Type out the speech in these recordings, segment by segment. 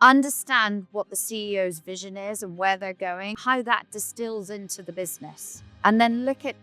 understand what the CEO's vision is and where they're going, how that distills into the business, and then look at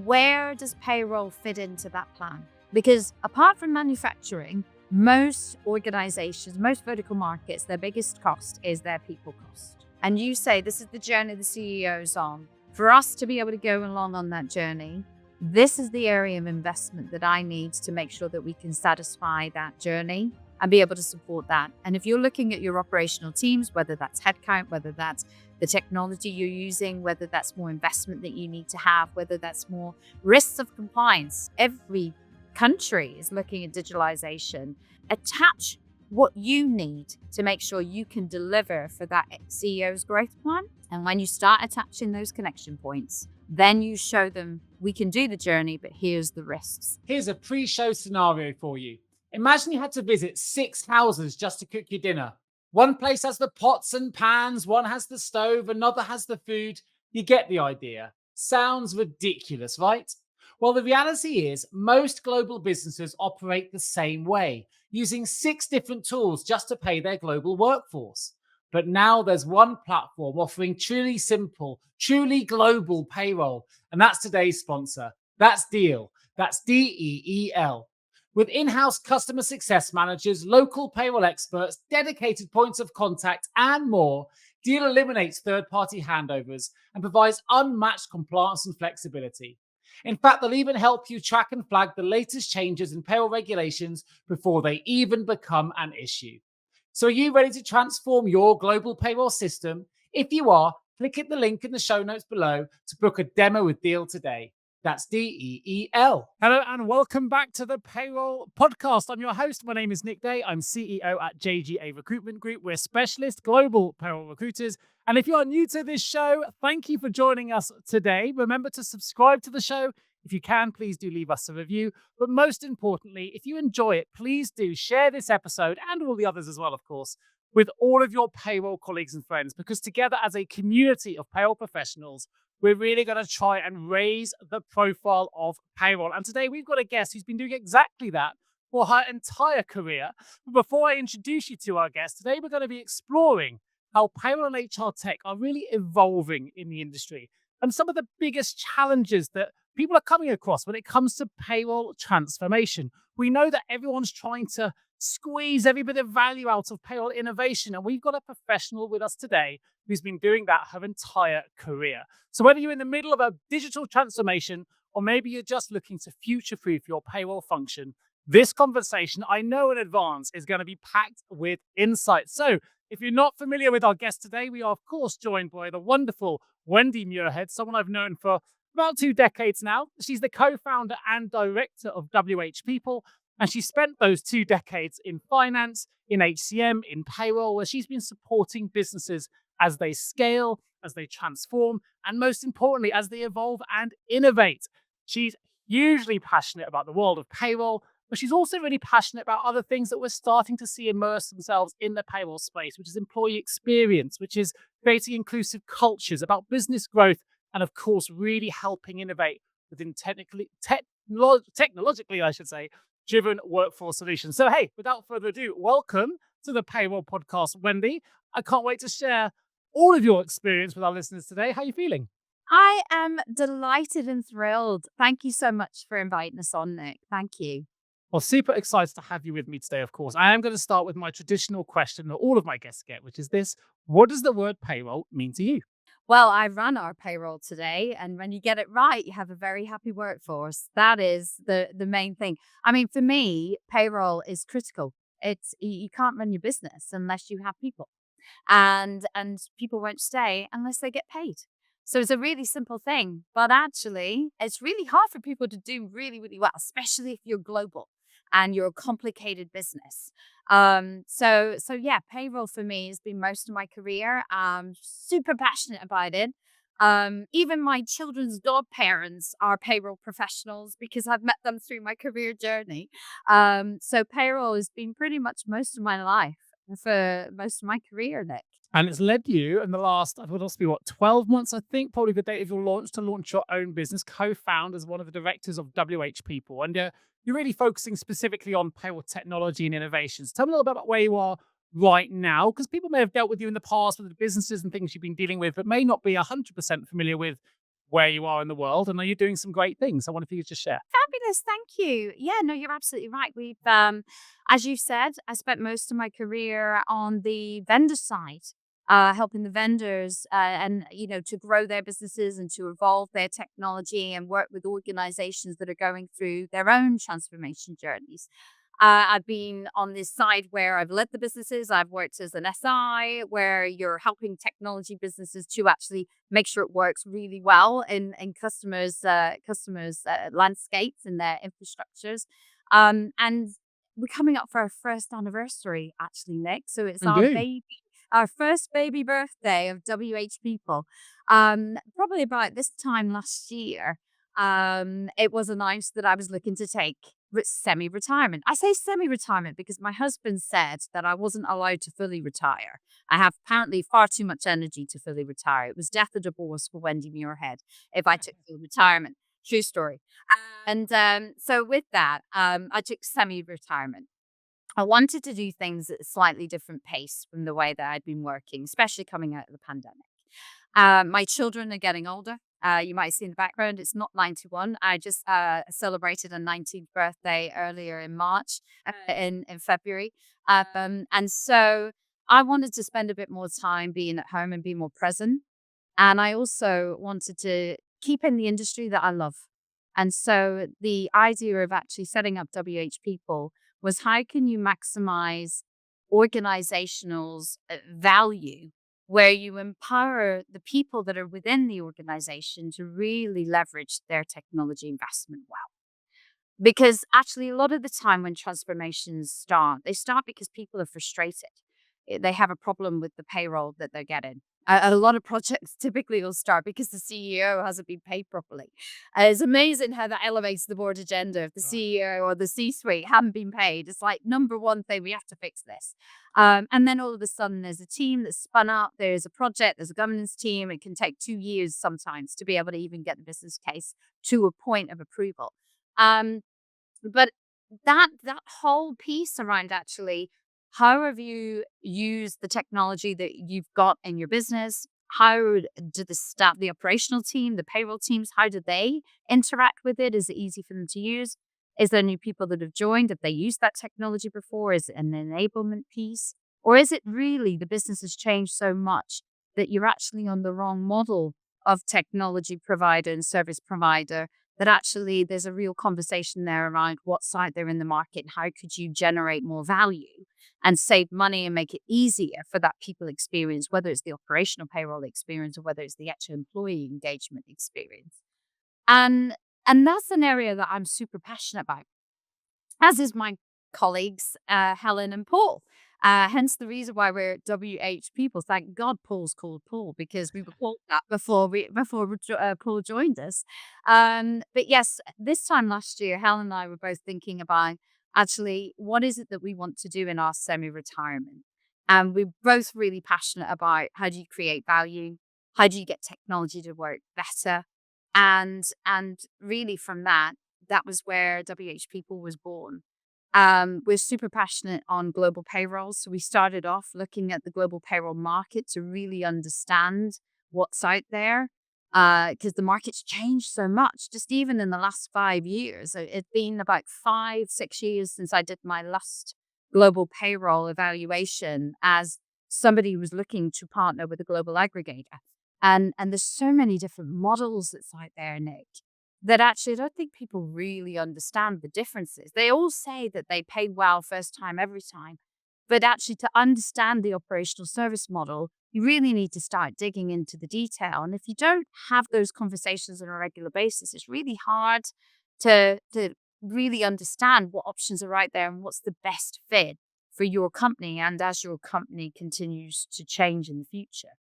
where does payroll fit into that plan. Because apart from manufacturing, most organizations, most vertical markets, their biggest cost is their people cost. And you say this is the journey the CEO's on. For us to be able to go along on that journey, this is the area of investment that I need to make sure that we can satisfy that journey and be able to support that. And if you're looking at your operational teams, whether that's headcount, whether that's the technology you're using, whether that's more investment that you need to have, whether that's more risks of compliance, every country is looking at digitalization. Attach what you need to make sure you can deliver for that CEO's growth plan. And when you start attaching those connection points, then you show them we can do the journey, but here's the risks. Here's a pre-show scenario for you. Imagine you had to visit 6 houses just to cook your dinner. One place has the pots and pans, one has the stove, another has the food. You get the idea. Sounds ridiculous, right? Well, the reality is most global businesses operate the same way, using 6 different tools just to pay their global workforce. But now there's one platform offering truly simple, truly global payroll. And that's today's sponsor. That's Deel. That's Deel. With in-house customer success managers, local payroll experts, dedicated points of contact, and more, Deel eliminates third-party handovers and provides unmatched compliance and flexibility. In fact, they'll even help you track and flag the latest changes in payroll regulations before they even become an issue. So are you ready to transform your global payroll system? If you are, click at the link in the show notes below to book a demo with Deel today. That's Deel. Hello and welcome back to the Payroll Podcast. I'm your host. My name is Nick Day. I'm CEO at JGA Recruitment Group. We're specialist global payroll recruiters. And if you are new to this show, thank you for joining us today. Remember to subscribe to the show. If you can, please do leave us a review. But most importantly, if you enjoy it, please do share this episode and all the others as well, of course, with all of your payroll colleagues and friends, because together as a community of payroll professionals, we're really going to try and raise the profile of payroll. And today we've got a guest who's been doing exactly that for her entire career. But before I introduce you to our guest, today we're going to be exploring how payroll and HR tech are really evolving in the industry and some of the biggest challenges that people are coming across when it comes to payroll transformation. We know that everyone's trying to squeeze every bit of value out of payroll innovation, and we've got a professional with us today who's been doing that her entire career. So whether you're in the middle of a digital transformation or maybe you're just looking to future-proof your payroll function, this conversation, I know in advance, is going to be packed with insights. So if you're not familiar with our guest today, we are, of course, joined by the wonderful Wendy Muirhead, someone I've known for about 2 decades now. She's the co-founder and director of WH People, and she spent those 2 decades in finance, in HCM, in payroll, where she's been supporting businesses as they scale, as they transform, and most importantly, as they evolve and innovate. She's hugely passionate about the world of payroll, but she's also really passionate about other things that we're starting to see immerse themselves in the payroll space, which is employee experience, which is creating inclusive cultures, about business growth, and of course, really helping innovate within technologically, I should say, driven workforce solutions. So, hey, without further ado, welcome to the Payroll Podcast, Wendy. I can't wait to share all of your experience with our listeners today. How are you feeling? I am delighted and thrilled. Thank you so much for inviting us on, Nick. Thank you. Well, super excited to have you with me today, of course. I am going to start with my traditional question that all of my guests get, which is this: what does the word payroll mean to you? Well, I run our payroll today, and when you get it right, you have a very happy workforce. That is the main thing. I mean, for me, payroll is critical. You can't run your business unless you have people, and people won't stay unless they get paid. So it's a really simple thing, but actually, it's really hard for people to do really, really well, especially if you're global and you're a complicated business. So yeah, payroll for me has been most of my career. Super passionate about it. Even my children's godparents are payroll professionals because I've met them through my career journey. So payroll has been pretty much most of my life for most of my career, Nick. And it's led you in the last, it would also be 12 months, I think, probably the date of your launch, to launch your own business, co-found as one of the directors of WH People. And you're really focusing specifically on payroll technology and innovations. Tell me a little bit about where you are right now? Because people may have dealt with you in the past with the businesses and things you've been dealing with, but may not be 100% familiar with where you are in the world. And are you doing some great things? I wonder if you could just share. Fabulous. Thank you. Yeah, no, you're absolutely right. As you said, I spent most of my career on the vendor side, helping the vendors to grow their businesses and to evolve their technology and work with organizations that are going through their own transformation journeys. I've been on this side where I've led the businesses. I've worked as an SI where you're helping technology businesses to actually make sure it works really well in customers' landscapes and their infrastructures. And we're coming up for our first anniversary, actually, Nick. So it's Indeed. our first baby birthday of WH People. Probably about this time last year. It was announced that I was looking to take semi-retirement. I say semi-retirement because my husband said that I wasn't allowed to fully retire. I have apparently far too much energy to fully retire. It was death or divorce for Wendy Muirhead if I took full retirement. True story. And so with that, I took semi-retirement. I wanted to do things at a slightly different pace from the way that I'd been working, especially coming out of the pandemic. My children are getting older. You might see in the background, it's not 91. I just celebrated a 19th birthday earlier in March, in February. And so I wanted to spend a bit more time being at home and be more present. And I also wanted to keep in the industry that I love. And so the idea of actually setting up WH People was how can you maximize organizational's value where you empower the people that are within the organization to really leverage their technology investment well. Because actually, a lot of the time when transformations start, they start because people are frustrated. They have a problem with the payroll that they're getting. A lot of projects typically will start because the CEO hasn't been paid properly. It's amazing how that elevates the board agenda. If the Right. CEO or the C suite haven't been paid, it's like number one thing, we have to fix this. And then all of a sudden, there's a team that's spun up, there's a project, there's a governance team. It can take 2 years sometimes to be able to even get the business case to a point of approval. Um, but that whole piece around actually how have you used the technology that you've got in your business? How do the staff, the operational team, the payroll teams, how do they interact with it? Is it easy for them to use? Is there new people that have joined? Have they used that technology before? Is it an enablement piece? Or is it really the business has changed so much that you're actually on the wrong model of technology provider and service provider that actually there's a real conversation there around what side they're in the market and how could you generate more value and save money and make it easier for that people experience, whether it's the operational payroll experience or whether it's the actual employee engagement experience. And and that's an area that I'm super passionate about, as is my colleagues, Helen and Paul. Hence the reason why we're WH People. Thank God Paul's called Paul because we were called that before Paul joined us. But yes, this time last year, Helen and I were both thinking about actually what is it that we want to do in our semi-retirement, and we're both really passionate about how do you create value, how do you get technology to work better, and really from that, that was where WH People was born. We're super passionate on global payroll. So we started off looking at the global payroll market to really understand what's out there because the market's changed so much, just even in the last 5 years. It's been about 5, 6 years since I did my last global payroll evaluation as somebody who was looking to partner with a global aggregator. And there's so many different models that's out there, Nick, that actually I don't think people really understand the differences. They all say that they pay well first time, every time. But actually, to understand the operational service model, you really need to start digging into the detail. And if you don't have those conversations on a regular basis, it's really hard to really understand what options are out there and what's the best fit for your company and as your company continues to change in the future.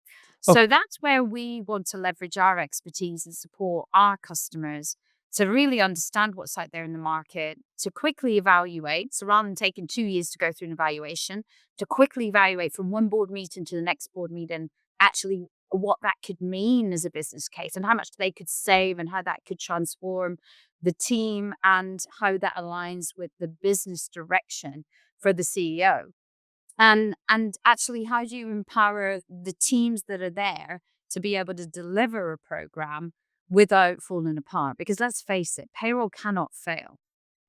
Oh, So that's where we want to leverage our expertise and support our customers to really understand what's out there in the market, to quickly evaluate. So rather than taking 2 years to go through an evaluation, to quickly evaluate from one board meeting to the next board meeting, actually what that could mean as a business case and how much they could save and how that could transform the team and how that aligns with the business direction for the CEO. And actually, how do you empower the teams that are there to be able to deliver a program without falling apart? Because let's face it, payroll cannot fail.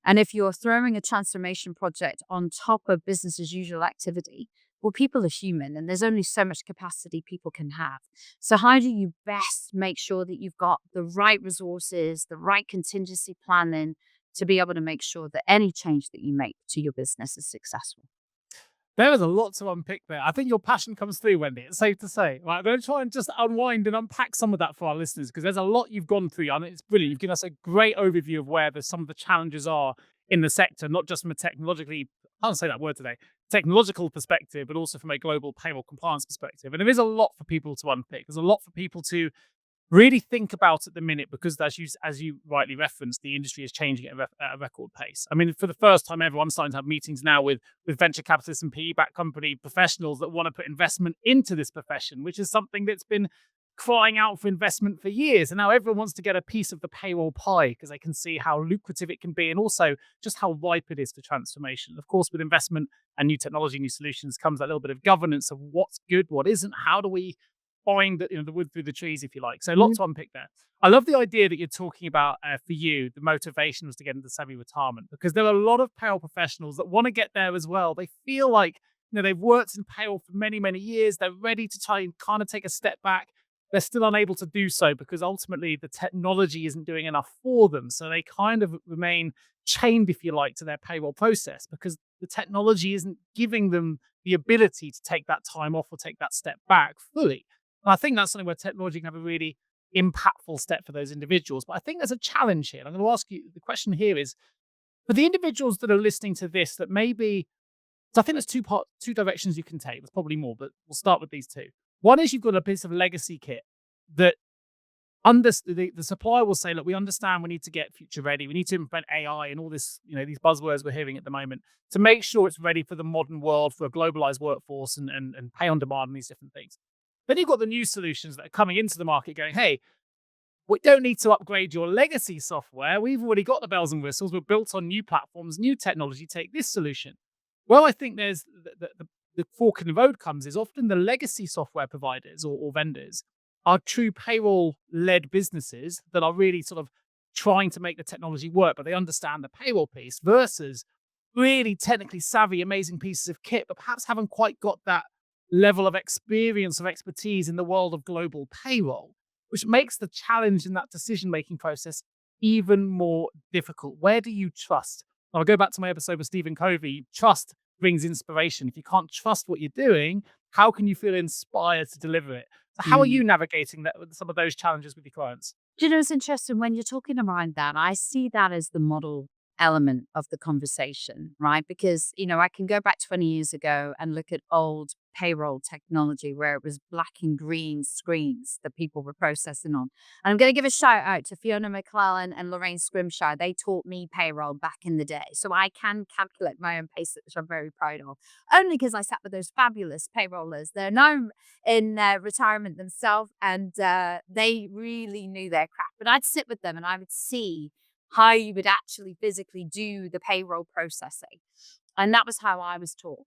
And if you're throwing a transformation project on top of business as usual activity, well, people are human and there's only so much capacity people can have. So, how do you best make sure that you've got the right resources, the right contingency planning to be able to make sure that any change that you make to your business is successful? There is a lot to unpick there. I think your passion comes through, Wendy. It's safe to say. Right, I'm going to try and just unwind and unpack some of that for our listeners because there's a lot you've gone through. And it's brilliant. You've given us a great overview of where some of the challenges are in the sector, not just from a technologically, I can't say that word today, technological perspective, but also from a global payroll compliance perspective. And there is a lot for people to unpick. There's a lot for people to really think about at the minute because as you rightly referenced, the industry is changing at a record pace. I mean, for the first time ever, I'm starting to have meetings now with venture capitalists and PE-backed company professionals that want to put investment into this profession, which is something that's been crying out for investment for years. And now everyone wants to get a piece of the payroll pie because they can see how lucrative it can be and also just how ripe it is for transformation. Of course, with investment and new technology, new solutions comes that little bit of governance of what's good, what isn't, how do we find the wood through the trees, if you like. So a lot to unpick there. I love the idea that you're talking about for you, the motivation was to get into semi-retirement because there are a lot of payroll professionals that want to get there as well. They feel like they've worked in payroll for many, many years. They're ready to try and kind of take a step back. They're still unable to do so because ultimately the technology isn't doing enough for them. So they kind of remain chained, if you like, to their payroll process because the technology isn't giving them the ability to take that time off or take that step back fully. And I think that's something where technology can have a really impactful step for those individuals. But I think there's a challenge here. And I'm going to ask you the question here is for the individuals that are listening to this that maybe, so I think there's two directions you can take. There's probably more, but we'll start with these two. One is you've got a piece of legacy kit that the supplier will say, look, we understand we need to get future ready. We need to implement AI and all this, these buzzwords we're hearing at the moment to make sure it's ready for the modern world, for a globalized workforce and pay on demand and these different things. Then you've got the new solutions that are coming into the market going, hey, we don't need to upgrade your legacy software. We've already got the bells and whistles. We're built on new platforms, new technology. Take this solution. Well, I think there's the fork in the road comes is often the legacy software providers or vendors are true payroll-led businesses that are really sort of trying to make the technology work, but they understand the payroll piece versus really technically savvy, amazing pieces of kit, but perhaps haven't quite got that level of experience or expertise in the world of global payroll, which makes the challenge in that decision-making process even more difficult. Where do you trust? I'll go back to my episode with Stephen Covey. Trust brings inspiration. If you can't trust what you're doing, how can you feel inspired to deliver it? So how are you navigating that with some of those challenges with your clients? Do you know, it's interesting when you're talking around that, I see that as the model element of the conversation, right? Because, I can go back 20 years ago and look at old payroll technology where it was black and green screens that people were processing on. And I'm going to give a shout out to Fiona McClellan and Lorraine Scrimshire. They taught me payroll back in the day. So I can calculate my own pay slips, which I'm very proud of, only because I sat with those fabulous payrollers. They're now in retirement themselves and they really knew their craft. But I'd sit with them and I would see how you would actually physically do the payroll processing. And that was how I was taught.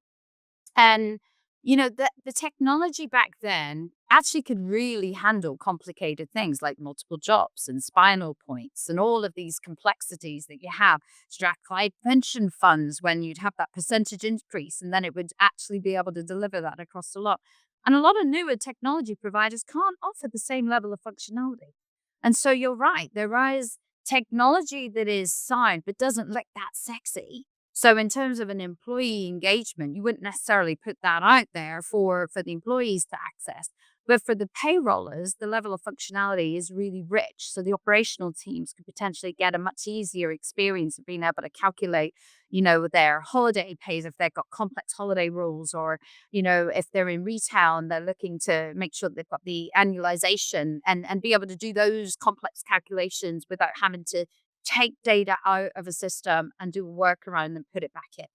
And, the technology back then actually could really handle complicated things like multiple jobs and spinal points and all of these complexities that you have. Stratify pension funds when you'd have that percentage increase, and then it would actually be able to deliver that across a lot. And a lot of newer technology providers can't offer the same level of functionality. And so you're right, there is technology that is sound but doesn't look that sexy. So in terms of an employee engagement, you wouldn't necessarily put that out there for the employees to access. But for the payrollers, the level of functionality is really rich. So the operational teams could potentially get a much easier experience of being able to calculate, their holiday pays if they've got complex holiday rules, or, if they're in retail and they're looking to make sure they've got the annualization and be able to do those complex calculations without having to take data out of a system and do a workaround and put it back in.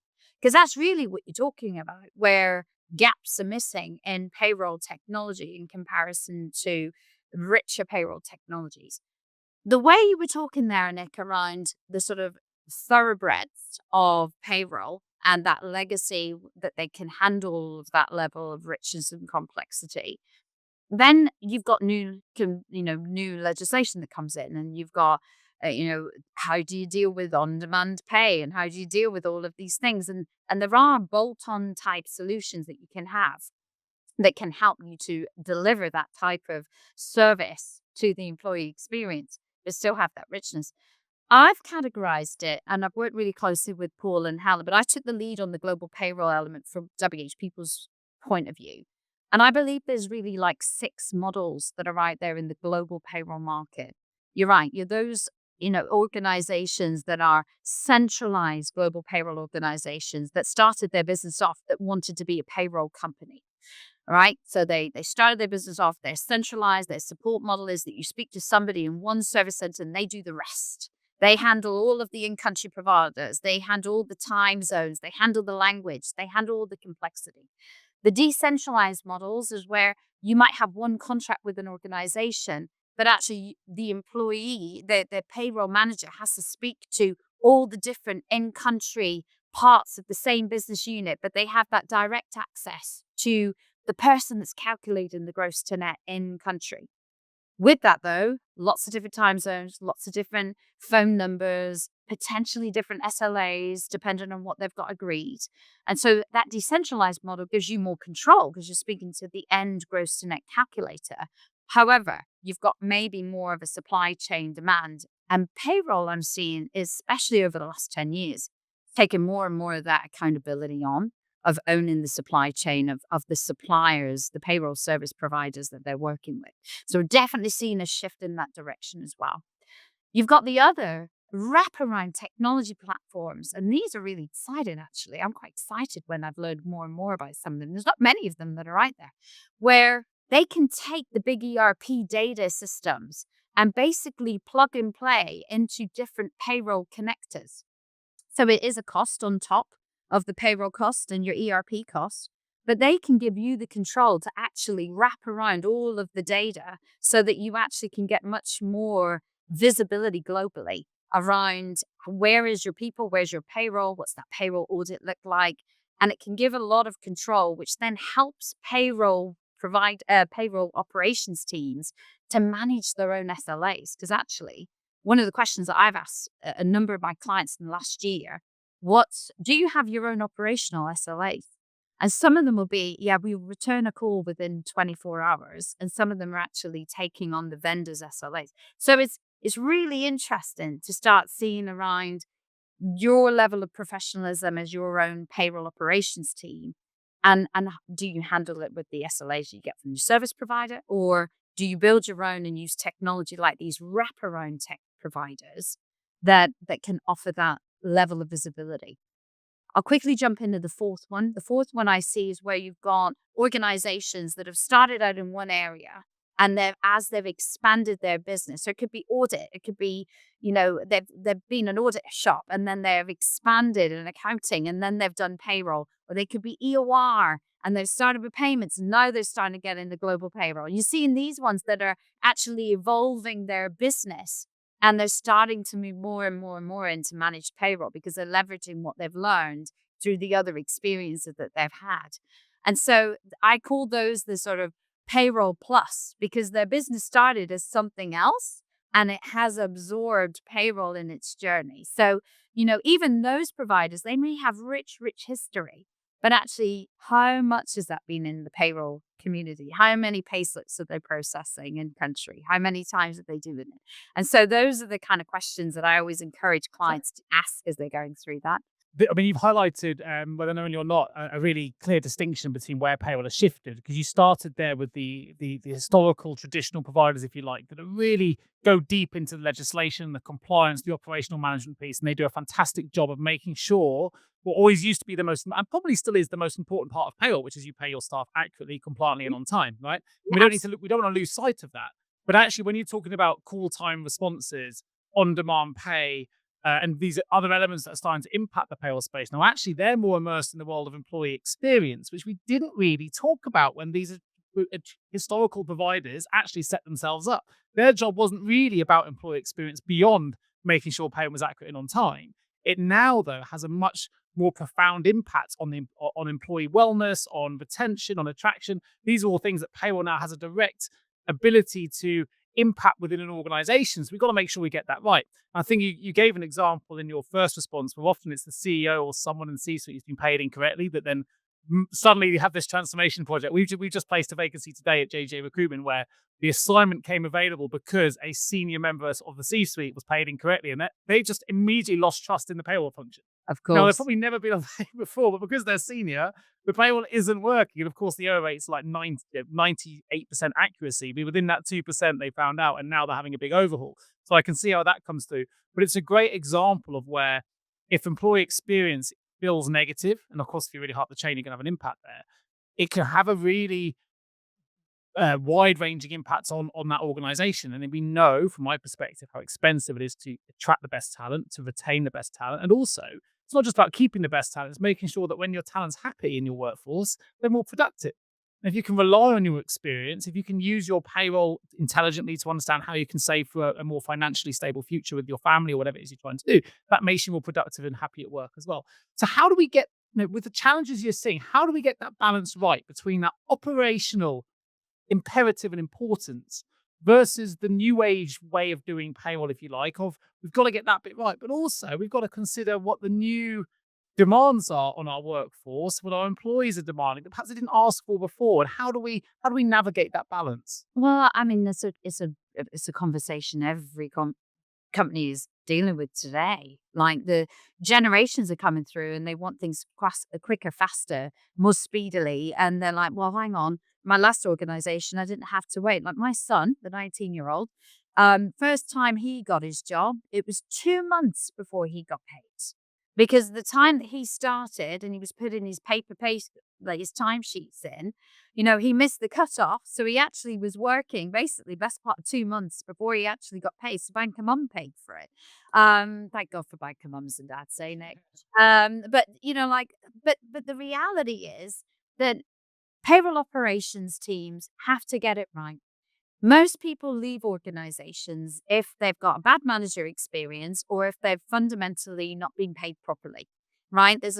Because that's really what you're talking about, where gaps are missing in payroll technology in comparison to richer payroll technologies. The way you were talking there, Nick, around the sort of thoroughbreds of payroll, and that legacy, that they can handle all of that level of richness and complexity. Then you've got new legislation that comes in, and you've got, how do you deal with on-demand pay, and how do you deal with all of these things? And there are bolt-on type solutions that you can have that can help you to deliver that type of service to the employee experience, but still have that richness. I've categorized it, and I've worked really closely with Paul and Helen, but I took the lead on the global payroll element from WH People's point of view. And I believe there's really like 6 models that are right there in the global payroll market. You're right. You're those, organizations that are centralized global payroll organizations that started their business off that wanted to be a payroll company. All right. So they started their business off, they're centralized. Their support model is that you speak to somebody in one service center and they do the rest. They handle all of the in-country providers. They handle all the time zones. They handle the language. They handle all the complexity. The decentralized models is where you might have one contract with an organization, but actually the employee, the payroll manager, has to speak to all the different in-country parts of the same business unit, but they have that direct access to the person that's calculating the gross to net in country. With that, though, lots of different time zones, lots of different phone numbers, potentially different SLAs, depending on what they've got agreed. And so that decentralized model gives you more control because you're speaking to the end gross to net calculator. However, you've got maybe more of a supply chain demand. And payroll, I'm seeing, especially over the last 10 years, taking more and more of that accountability on, of owning the supply chain of the suppliers, the payroll service providers that they're working with. So we're definitely seeing a shift in that direction as well. You've got the other wraparound technology platforms, and these are really exciting, actually. I'm quite excited when I've learned more and more about some of them. There's not many of them that are out there, where they can take the big ERP data systems and basically plug and play into different payroll connectors. So it is a cost on top of the payroll cost and your ERP cost, but they can give you the control to actually wrap around all of the data so that you actually can get much more visibility globally around where is your people, where's your payroll, what's that payroll audit look like. And it can give a lot of control, which then helps payroll operations teams to manage their own SLAs. Because actually, one of the questions that I've asked a number of my clients in the last year, do you have your own operational SLAs? And some of them will be, yeah, we'll return a call within 24 hours. And some of them are actually taking on the vendor's SLAs. So it's really interesting to start seeing around your level of professionalism as your own payroll operations team. And do you handle it with the SLAs you get from your service provider? Or do you build your own and use technology like these wraparound tech providers that can offer that level of visibility? I'll quickly jump into the fourth one. The fourth one I see is where you've got organizations that have started out in one area, and as they've expanded their business. So it could be audit, it could be, they've been an audit shop and then they've expanded in accounting and then they've done payroll, or they could be EOR and they've started with payments and now they're starting to get into global payroll. You're seeing these ones that are actually evolving their business, and they're starting to move more and more and more into managed payroll because they're leveraging what they've learned through the other experiences that they've had. And so I call those the sort of payroll plus, because their business started as something else and it has absorbed payroll in its journey. So, even those providers, they may have rich history, but actually, how much has that been in the payroll community? How many pay slips are they processing in country? How many times are they doing it? And so those are the kind of questions that I always encourage clients to ask as they're going through that. I mean, you've highlighted, whether knowingly or not, a really clear distinction between where payroll has shifted, because you started there with the historical, traditional providers, if you like, that really go deep into the legislation, the compliance, the operational management piece, and they do a fantastic job of making sure what always used to be the most, and probably still is the most important part of payroll, which is you pay your staff accurately, compliantly, and on time, right? Yes. We don't want to lose sight of that. But actually, when you're talking about call time responses, on-demand pay, and these other elements that are starting to impact the payroll space. Now, actually, they're more immersed in the world of employee experience, which we didn't really talk about when these historical providers actually set themselves up. Their job wasn't really about employee experience beyond making sure payment was accurate and on time. It now, though, has a much more profound impact on on employee wellness, on retention, on attraction. These are all things that payroll now has a direct ability to impact within an organization. So we've got to make sure we get that right. I think you gave an example in your first response where often it's the CEO or someone in the C-suite who's been paid incorrectly that then suddenly you have this transformation project. We've just placed a vacancy today at JJ Recruitment where the assignment came available because a senior member of the C-suite was paid incorrectly, and they just immediately lost trust in the payroll function. Of Now, they've course. probably never been on payroll before, but because they're senior, the payroll isn't working. And of course, the error rate's like 98% accuracy. But within that 2%, they found out, and now they're having a big overhaul. So I can see how that comes through. But it's a great example of where if employee experience feels negative, and of course, if you really hard the chain, you're going to have an impact there. It can have a really wide-ranging impacts on that organization. And then we know, from my perspective, how expensive it is to attract the best talent, to retain the best talent. And also, it's not just about keeping the best talent, it's making sure that when your talent's happy in your workforce, they're more productive. And if you can rely on your experience, if you can use your payroll intelligently to understand how you can save for a more financially stable future with your family or whatever it is you're trying to do, that makes you more productive and happy at work as well. So how do we get, with the challenges you're seeing, how do we get that balance right between that operational imperative and importance versus the new age way of doing payroll, if you like, of we've got to get that bit right, but also we've got to consider what the new demands are on our workforce, what our employees are demanding that perhaps they didn't ask for before, and how do we navigate that balance? Well, I mean, it's a conversation every company is dealing with today. Like the generations are coming through and they want things quicker, faster, more speedily. And they're like, well, hang on. My last organization, I didn't have to wait. Like my son, the 19-year-old, first time he got his job, it was 2 months before he got paid. Because the time that he started and he was putting his like his timesheets in, he missed the cutoff. So he actually was working basically best part of 2 months before he actually got paid. So bank of mum paid for it. Thank God for bank of mums and dads, say Nick. But but the reality is that payroll operations teams have to get it right. Most people leave organizations if they've got a bad manager experience or if they've fundamentally not been paid properly, right? A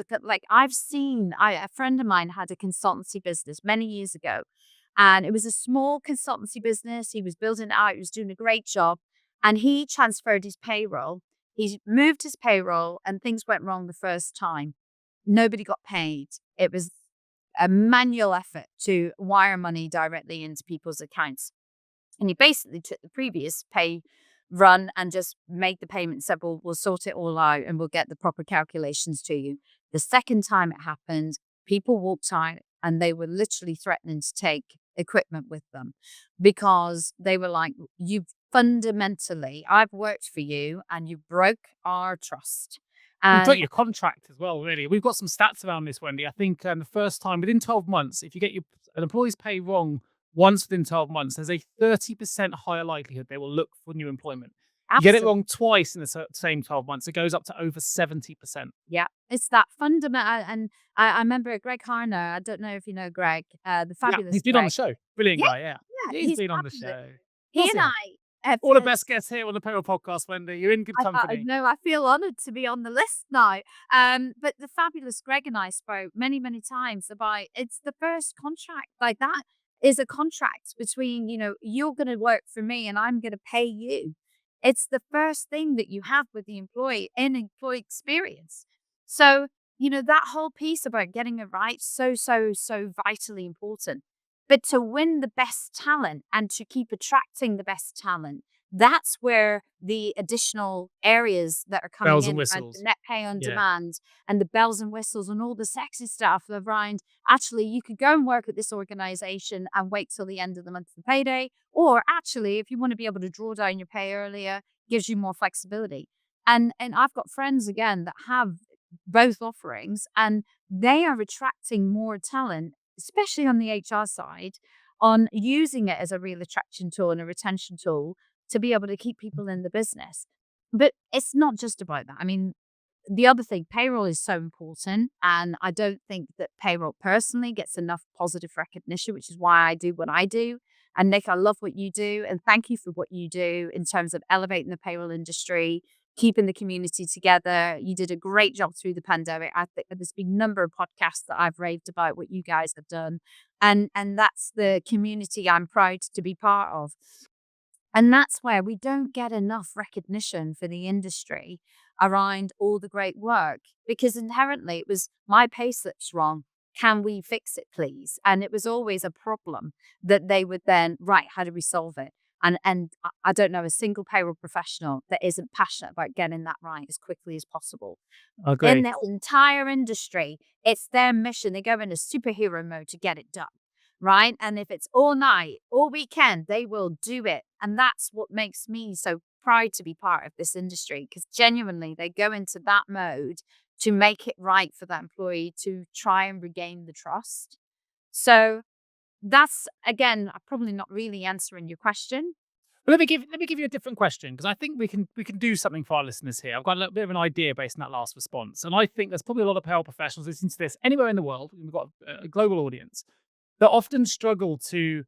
friend of mine had a consultancy business many years ago, and it was a small consultancy business. He was building it out. He was doing a great job, and he transferred his payroll. He moved his payroll, and things went wrong the first time. Nobody got paid. It was a manual effort to wire money directly into people's accounts. And he basically took the previous pay run and just made the payment and said, well, we'll sort it all out and we'll get the proper calculations to you. The second time it happened, people walked out and they were literally threatening to take equipment with them because they were like, I've worked for you and you broke our trust. You broke And your contract as well, really. We've got some stats around this, Wendy. I think the first time within 12 months, if you get an employee's pay wrong once within 12 months, there's a 30% higher likelihood they will look for new employment. You get it wrong twice in the same 12 months, it goes up to over 70%. Yeah, it's that fundamental. And I remember Greg Harner. I don't know if you know Greg, the fabulous. He's been on the show. Brilliant Yeah, guy, yeah. yeah, He's been on the fabulous. show. He and I have All the best guests here on the Payroll Podcast, Wendy. You're in good I company. know. I feel honoured to be on the list now. But the fabulous Greg and I spoke many, many times about it's the first contract. Like that is a contract between, you're going to work for me and I'm going to pay you. It's the first thing that you have with the employee in employee experience. So, that whole piece about getting it right, so vitally important. But to win the best talent and to keep attracting the best talent, that's where the additional areas that are coming Bells and in, around whistles. the net pay on Yeah. demand and the bells and whistles and all the sexy stuff around, actually, you could go and work at this organization and wait till the end of the month for payday. Or actually, if you want to be able to draw down your pay earlier, gives you more flexibility. And I've got friends, again, that have both offerings, and they are attracting more talent, especially on the HR side, on using it as a real attraction tool and a retention tool to be able to keep people in the business. But it's not just about that. I mean, the other thing, payroll is so important. And I don't think that payroll personally gets enough positive recognition, which is why I do what I do. And Nick, I love what you do. And thank you for what you do in terms of elevating the payroll industry, keeping the community together. You did a great job through the pandemic. I think there's been a number of podcasts that I've raved about what you guys have done. And that's the community I'm proud to be part of. And that's where we don't get enough recognition for the industry around all the great work, because inherently it was my pay slip's wrong. Can we fix it, please? And it was always a problem that they would then, right, how do we solve it? And I don't know a single payroll professional that isn't passionate about getting that right as quickly as possible. In Agree. the entire industry, it's their mission. They go into superhero mode to get it done, right? And if it's all night, all weekend, they will do it. And that's what makes me so proud to be part of this industry, because genuinely they go into that mode to make it right for that employee to try and regain the trust. So that's, again, probably not really answering your question. But let me give you a different question, because I think we can do something for our listeners here. I've got a little bit of an idea based on that last response, and I think there's probably a lot of payroll professionals listening to this anywhere in the world. We've got a global audience that often struggle to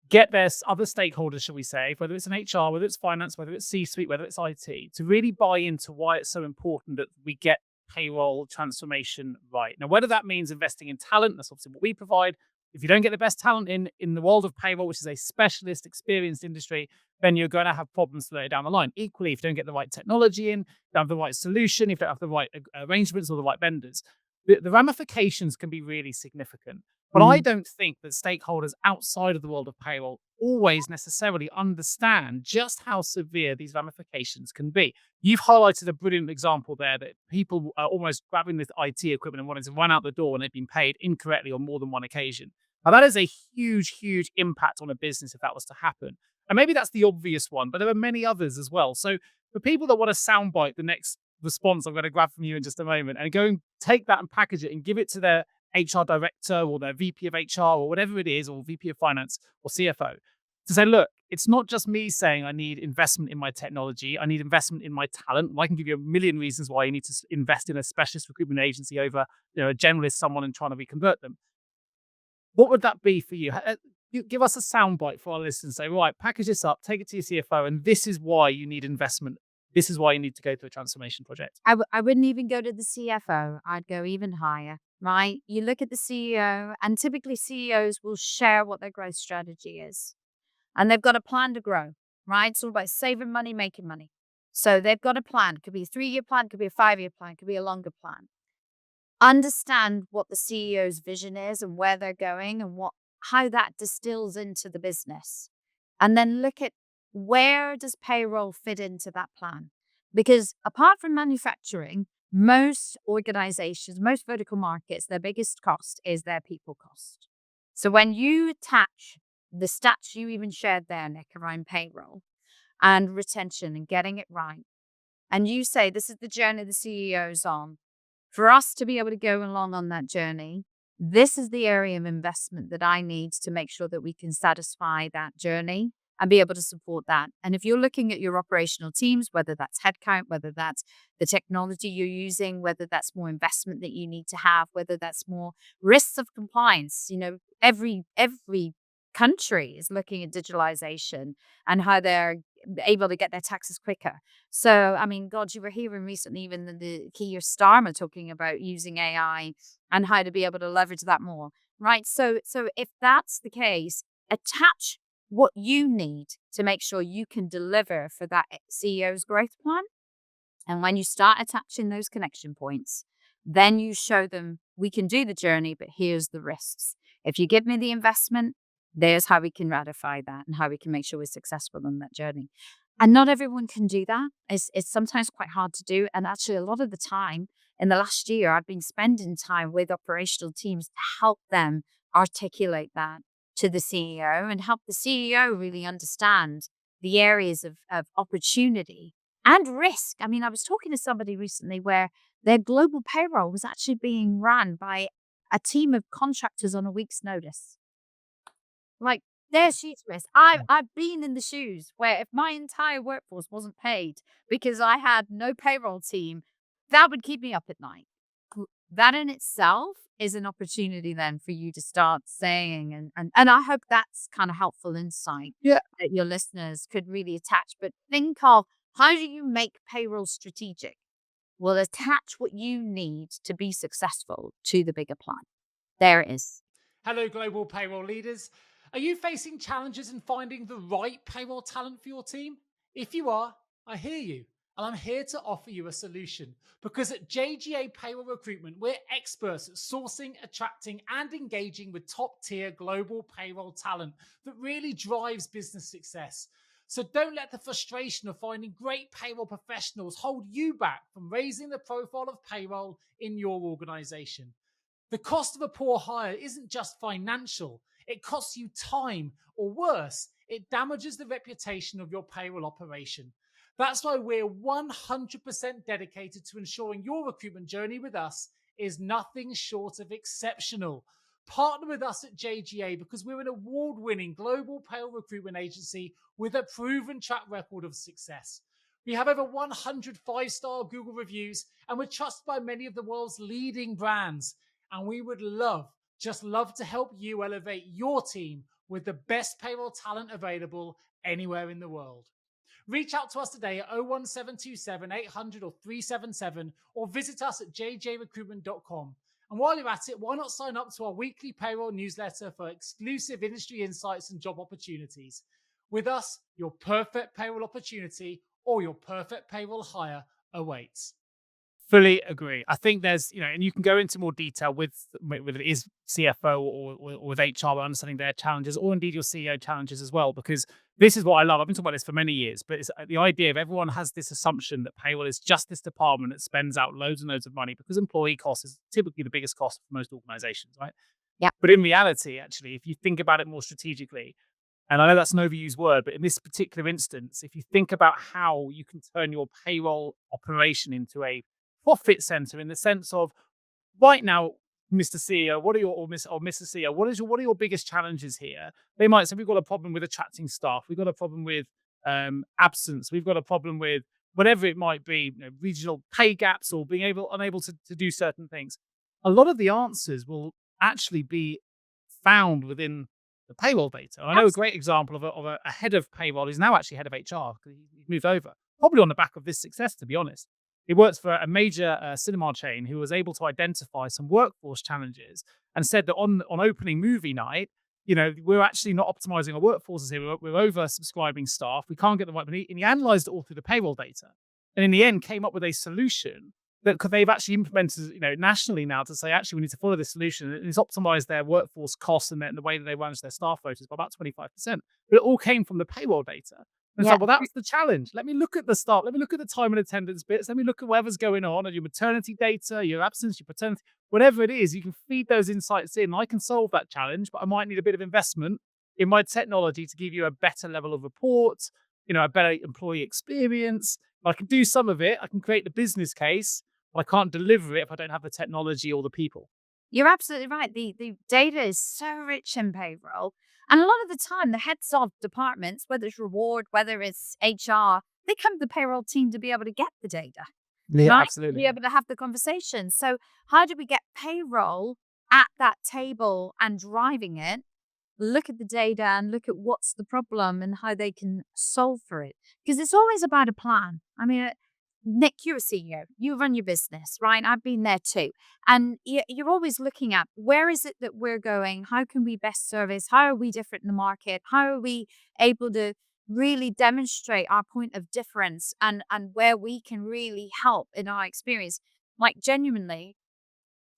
get their other stakeholders, shall we say, whether it's an HR, whether it's finance, whether it's C-suite, whether it's IT, to really buy into why it's so important that we get payroll transformation right. Now, whether that means investing in talent, that's obviously what we provide. If you don't get the best talent in the world of payroll, which is a specialist, experienced industry, then you're going to have problems later down the line. Equally, if you don't get the right technology in, don't have the right solution, if you don't have the right arrangements or the right vendors, the ramifications can be really significant. But I don't think that stakeholders outside of the world of payroll always necessarily understand just how severe these ramifications can be. You've highlighted a brilliant example there that people are almost grabbing this IT equipment and wanting to run out the door when they've been paid incorrectly on more than one occasion. Now, that is a huge, huge impact on a business if that was to happen. And maybe that's the obvious one, but there are many others as well. So for people that want to soundbite the next response I'm going to grab from you in just a moment and go and take that and package it and give it to their HR director or their VP of HR or whatever it is, or VP of finance or CFO, to say, look, it's not just me saying I need investment in my technology, I need investment in my talent. And I can give you a million reasons why you need to invest in a specialist recruitment agency over, a generalist, someone, and trying to reconvert them. What would that be for you? You give us a soundbite for our listeners. Say, right, package this up, take it to your CFO, and this is why you need investment. This is why you need to go through a transformation project. I wouldn't even go to the CFO. I'd go even higher, right? You look at the CEO, and typically CEOs will share what their growth strategy is. And they've got a plan to grow, right? It's all about saving money, making money. So they've got a plan. It could be a 3-year plan, it could be a 5-year plan, it could be a longer plan. Understand what the CEO's vision is and where they're going and how that distills into the business. And then look at, where does payroll fit into that plan? Because apart from manufacturing, most organizations, most vertical markets, their biggest cost is their people cost. So when you attach the stats you even shared there, Nick, around payroll and retention and getting it right, and you say this is the journey the CEO's on, for us to be able to go along on that journey, this is the area of investment that I need to make sure that we can satisfy that journey and be able to support that. And if you're looking at your operational teams, whether that's headcount, whether that's the technology you're using, whether that's more investment that you need to have, whether that's more risks of compliance, every country is looking at digitalization and how they're able to get their taxes quicker. So, I mean, God, you were hearing recently even the Keir Starmer talking about using AI and how to be able to leverage that more, right? So if that's the case, attach what you need to make sure you can deliver for that CEO's growth plan. And when you start attaching those connection points, then you show them, we can do the journey, but here's the risks. If you give me the investment, there's how we can ratify that and how we can make sure we're successful on that journey. And not everyone can do that. It's sometimes quite hard to do. And actually, a lot of the time in the last year, I've been spending time with operational teams to help them articulate that to the CEO and help the CEO really understand the areas of opportunity and risk. I mean, I was talking to somebody recently where their global payroll was actually being run by a team of contractors on a week's notice. Like, there's huge risk. I've been in the shoes where if my entire workforce wasn't paid because I had no payroll team, that would keep me up at night. That in itself is an opportunity then for you to start saying, and I hope that's kind of helpful insight Yeah. that your listeners could really attach. But think of How do you make payroll strategic? Well, attach what you need to be successful to the bigger plan. There it is. Hello, global payroll leaders. Are you facing challenges in finding the right payroll talent for your team? If you are, I hear you, and I'm here to offer you a solution. Because at JGA Payroll Recruitment, we're experts at sourcing, attracting, and engaging with top tier global payroll talent that really drives business success. So don't let the frustration of finding great payroll professionals hold you back from raising the profile of payroll in your organization. The cost of a poor hire isn't just financial, it costs you time, or worse, it damages the reputation of your payroll operation. That's why we're 100% dedicated to ensuring your recruitment journey with us is nothing short of exceptional. Partner with us at JGA because we're an award winning global payroll recruitment agency with a proven track record of success. We have over 100 5-star Google reviews and we're trusted by many of the world's leading brands. And we would just love to help you elevate your team with the best payroll talent available anywhere in the world. Reach out to us today at 01727 800 or 377 or visit us at jjrecruitment.com. And while you're at it, why not sign up to our weekly payroll newsletter for exclusive industry insights and job opportunities? With us, your perfect payroll opportunity or your perfect payroll hire awaits. Fully agree. I think there's, and you can go into more detail with whether it is CFO or with HR, understanding their challenges, or indeed your CEO challenges as well, because this is what I love. I've been talking about this for many years, but it's the idea of everyone has this assumption that payroll is just this department that spends out loads and loads of money because employee cost is typically the biggest cost for most organizations, right? Yeah. But in reality, actually, if you think about it more strategically, and I know that's an overused word, but in this particular instance, if you think about how you can turn your payroll operation into a profit center in the sense of right now, Mr. CEO, what are your or Mr. CEO, what are your biggest challenges here? They might say we've got a problem with attracting staff, we've got a problem with absence, we've got a problem with whatever it might be, regional pay gaps or being unable to do certain things. A lot of the answers will actually be found within the payroll data. I know a great example of a head of payroll who's now actually head of HR because he's moved over, probably on the back of this success, to be honest. He works for a major cinema chain who was able to identify some workforce challenges and said that on opening movie night, we're actually not optimizing our workforces here. We're over subscribing staff. We can't get the right money. And he analyzed it all through the payroll data. And in the end, came up with a solution that they've actually implemented, nationally now to say, actually, we need to follow this solution. And it's optimized their workforce costs and the way that they manage their staff rotors by about 25%. But it all came from the payroll data. And so, well, that's the challenge. Let me look at the start. Let me look at the time and attendance bits. Let me look at whatever's going on and your maternity data, your absence, your paternity, whatever it is. You can feed those insights in. I can solve that challenge, but I might need a bit of investment in my technology to give you a better level of report, a better employee experience. I can do some of it. I can create the business case, but I can't deliver it if I don't have the technology or the people. You're absolutely right. The data is so rich in payroll. And a lot of the time, the heads of departments, whether it's reward, whether it's HR, they come to the payroll team to be able to get the data. Yeah, right? absolutely. To be able to have the conversation. So how do we get payroll at that table and driving it? Look at the data and look at what's the problem and how they can solve for it. Because it's always about a plan. I mean, Nick, you're a CEO. You run your business, right? I've been there too. And you're always looking at where is it that we're going? How can we best service? How are we different in the market? How are we able to really demonstrate our point of difference and where we can really help in our experience? Like genuinely,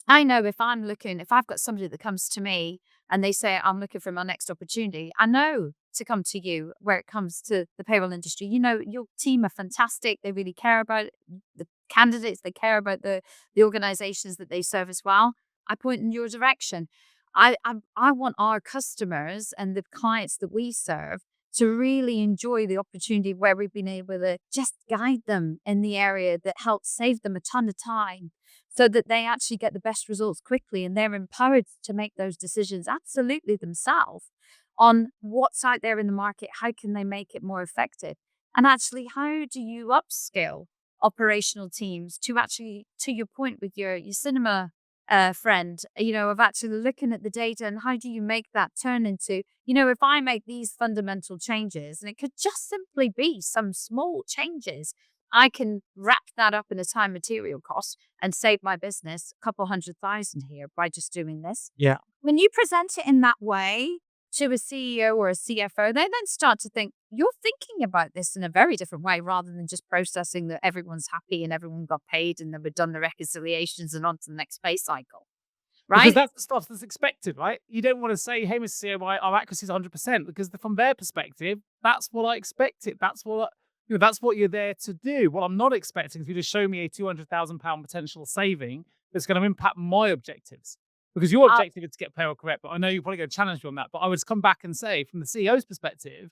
I know if I've got somebody that comes to me and they say, I'm looking for my next opportunity, I know to come to you where it comes to the payroll industry. Your team are fantastic. They really care about the candidates. They care about the organizations that they serve as well. I point in your direction. I want our customers and the clients that we serve to really enjoy the opportunity where we've been able to just guide them in the area that helps save them a ton of time so that they actually get the best results quickly and they're empowered to make those decisions absolutely themselves on what's out there in the market. How can they make it more effective? And actually, how do you upskill operational teams to actually, to your point with your cinema friend, of actually looking at the data and how do you make that turn into, if I make these fundamental changes, and it could just simply be some small changes, I can wrap that up in a time material cost and save my business a couple 100,000 here by just doing this. Yeah. When you present it in that way to a CEO or a CFO, they then start to think you're thinking about this in a very different way rather than just processing that everyone's happy and everyone got paid and then we've done the reconciliations and on to the next pay cycle. Because Right? that's the stuff that's expected, right? You don't want to say, hey, Mr. CEO, our accuracy is 100%, because from their perspective, that's what I expected. That's what you're there to do. What I'm not expecting is you to show me a £200,000 potential saving that's going to impact my objectives. Because your Uh, objective is to get payroll correct, but I know you're probably going to challenge me on that. But I would come back and say, from the CEO's perspective,